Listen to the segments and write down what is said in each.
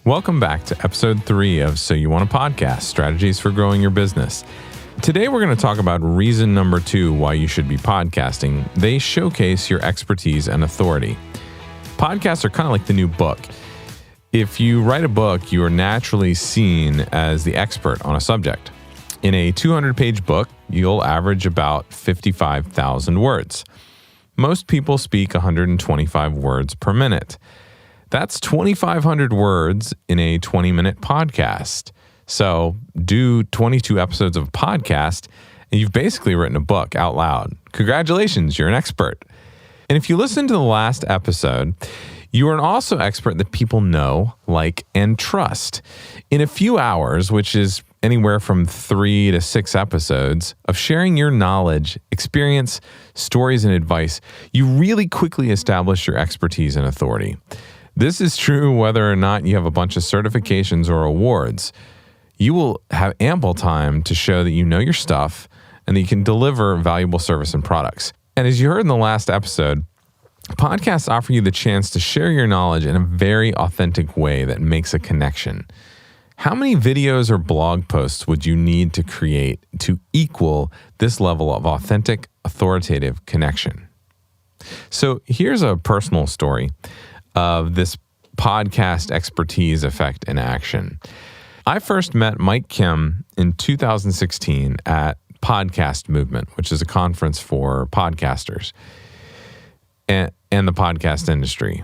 Welcome back to episode 3 of So You Want a Podcast, Strategies for Growing Your Business. Today we're going to talk about reason number 2 why you should be podcasting. They showcase your expertise and authority. Podcasts are kind of like the new book. If you write a book, you are naturally seen as the expert on a subject. In a 200-page book, you'll average about 55,000 words. Most people speak 125 words per minute. That's 2,500 words in a 20-minute podcast. So do 22 episodes of a podcast, and you've basically written a book out loud. Congratulations, you're an expert. And if you listen to the last episode, you are also an expert that people know, like, and trust. In a few hours, which is anywhere from 3 to 6 episodes of sharing your knowledge, experience, stories, and advice, you really quickly establish your expertise and authority. This is true whether or not you have a bunch of certifications or awards. You will have ample time to show that you know your stuff and that you can deliver valuable service and products. And as you heard in the last episode, podcasts offer you the chance to share your knowledge in a very authentic way that makes a connection. How many videos or blog posts would you need to create to equal this level of authentic, authoritative connection? So here's a personal story of this podcast expertise effect in action. I first met Mike Kim in 2016 at Podcast Movement, which is a conference for podcasters and the podcast industry.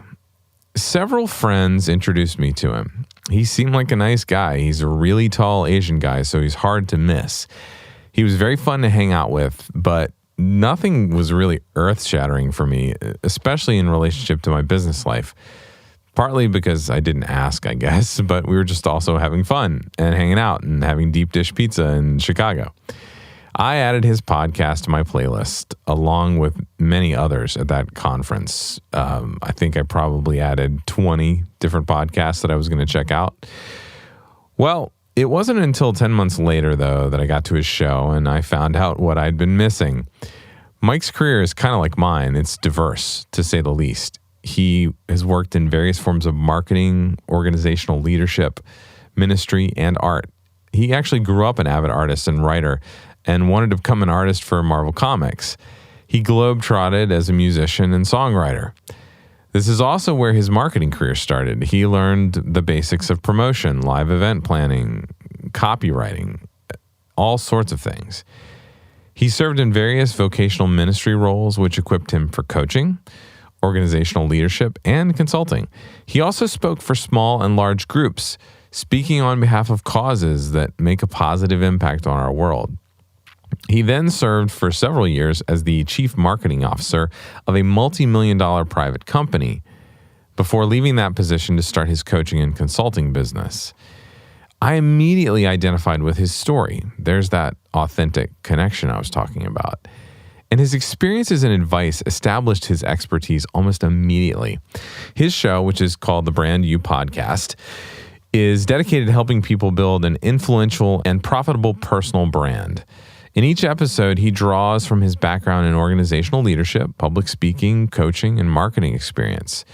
Several friends introduced me to him. He seemed like a nice guy. He's a really tall Asian guy, so he's hard to miss. He was very fun to hang out with, but nothing was really earth-shattering for me, especially in relationship to my business life. Partly because I didn't ask, I guess, but we were just also having fun and hanging out and having deep dish pizza in Chicago. I added his podcast to my playlist along with many others at that conference. I think I probably added 20 different podcasts that I was going to check out. Well, it wasn't until 10 months later, though, that I got to his show and I found out what I'd been missing. Mike's career is kind of like mine. It's diverse, to say the least. He has worked in various forms of marketing, organizational leadership, ministry, and art. He actually grew up an avid artist and writer and wanted to become an artist for Marvel Comics. He globetrotted as a musician and songwriter. This is also where his marketing career started. He learned the basics of promotion, live event planning, copywriting, all sorts of things. He served in various vocational ministry roles, which equipped him for coaching, organizational leadership, and consulting. He also spoke for small and large groups, speaking on behalf of causes that make a positive impact on our world. He then served for several years as the chief marketing officer of a multi-million-dollar private company before leaving that position to start his coaching and consulting business. I immediately identified with his story. There's that authentic connection I was talking about. And his experiences and advice established his expertise almost immediately. His show, which is called the Brand You Podcast, is dedicated to helping people build an influential and profitable personal brand. In each episode, he draws from his background in organizational leadership, public speaking, coaching, and marketing experience.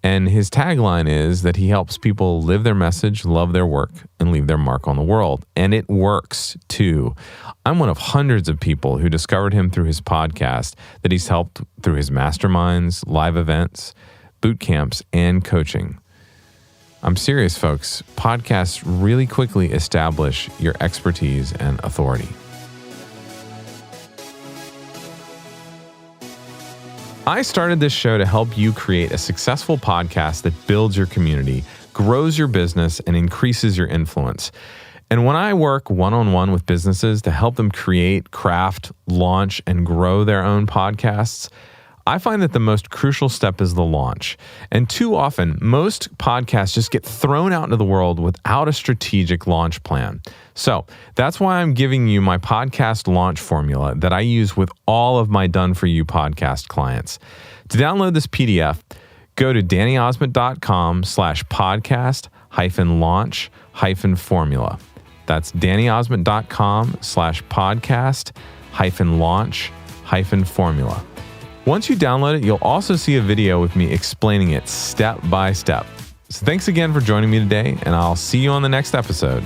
And his tagline is that he helps people live their message, love their work, and leave their mark on the world. And it works, too. I'm one of hundreds of people who discovered him through his podcast that he's helped through his masterminds, live events, boot camps, and coaching. I'm serious, folks. Podcasts really quickly establish your expertise and authority. I started this show to help you create a successful podcast that builds your community, grows your business, and increases your influence. And when I work one-on-one with businesses to help them create, craft, launch, and grow their own podcasts, I find that the most crucial step is the launch. And too often, most podcasts just get thrown out into the world without a strategic launch plan. So that's why I'm giving you my podcast launch formula that I use with all of my Done For You podcast clients. To download this PDF, go to dannyosmond.com/podcast-launch-formula. That's dannyosmond.com/podcast-launch-formula. Once you download it, you'll also see a video with me explaining it step by step. So thanks again for joining me today, and I'll see you on the next episode.